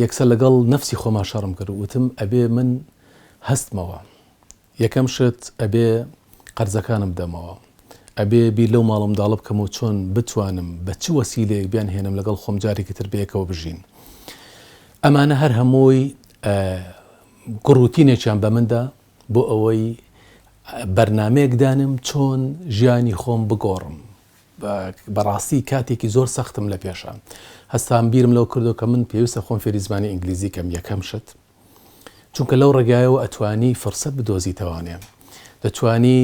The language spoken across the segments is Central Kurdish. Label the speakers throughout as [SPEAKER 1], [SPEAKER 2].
[SPEAKER 1] یەکسەر لەگەڵ نەفسی خۆما شەڕم کرد وتم ئەبێ من هەستمەوە یەکەم شت ئەبێ قەرزەکانم بدەمەوە ئەبێ بیر لەو ماڵم داڵ بکەم و چۆن بتوانم بە چ وەسیلەیەک بیان هێنم لەگەڵ خۆم جارێکی تر بەیەکەوە بژین. ئەمانە هەر هەمووی گڕوتینێکیان بە مندا بۆ ئەوەی بەرنامەیەک دانم چۆن ژیانی خۆم بگۆڕم. بەڕاستی کاتێکی زۆر سەختم لە پێشە. هەستان بیرم لەو کردو کە من پێویستە خۆم فێری زمانی ئینگلیزی کەم یەکەم شت. چونکە لەو ڕێگایەوە ئەتوانی فرسەت بدۆزیتەوانێ. دەتوانی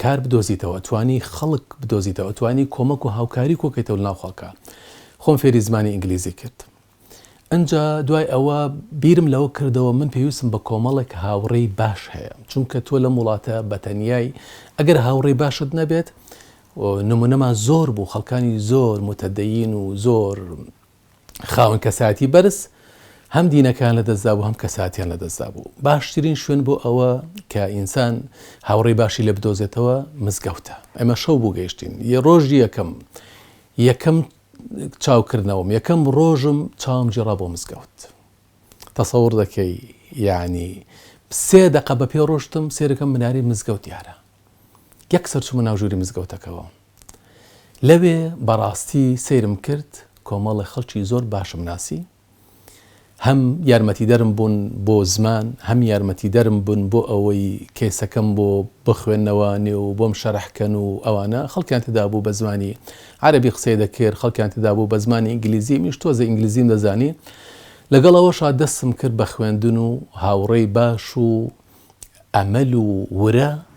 [SPEAKER 1] کار بدۆزیتەوە، ئەتوانی خەڵک بدۆزیتەوە، ئەتوانی کۆمەک و هاوکاری کۆکەیتەوە ناو خەڵکە. خۆم فێری زمانی ئینگلیزی کرد. ئەنجا دوای ئەوە بیرم لەوە کردەوە من پێویستم بە کۆمەڵێک هاوڕێی باش هەیە. چونکە تۆ لە وڵاتە بەتەنیای ئەگەر هاوڕێی باشت نەبێت نمونەما زۆر بوو خەڵکانی زۆر متەدەین و زۆر خاوەن کەساتی بەرز هەم دینەکان لەدەستدا بوو هەم کەساتیان لەدەستدا بوو. باشترین شوێن بۆ ئەوە کە ئینسان هاوڕێی باشی لێ بدۆزێتەوە مزگەوتە. ئەمە شەو بوو گەیشتین. ڕۆژی یەکەم چاوکردنەوەم یەکەم ڕۆژم چاوم جێڕا بۆ مزگەوت. تەسەوڕ دەکەی یعنی 3 دقە بە پێ ڕۆشتم سێرەکەم بناری مزگەوت دیارە. یەکسەر چوومە ناوژووری مزگەوتەکەەوە. لەوێ بەڕاستی سەیرم کرد کۆمەڵی خەڵکی زۆر باشم ناسی. هەم یارمەتیدەرم بوون بۆ زمان، هەم یارمەتیدەرم بوون بۆ ئەوەی کێسەکەم بۆ بخوێندنەوەنێ و بۆم شەرحکەن و ئەوانە خەڵکیان تێدا بوو بە زمانی عەرەبی قسەی دەکرد، خەڵکیان تێدا بوو بە زمانی ئینگلیزی، میش تۆزە ئینگلیزیم دەزانی. لەگەڵ ئەوەشا دەستم کرد بە خوێندن و هاوڕێی باش و ئەمەل و ورە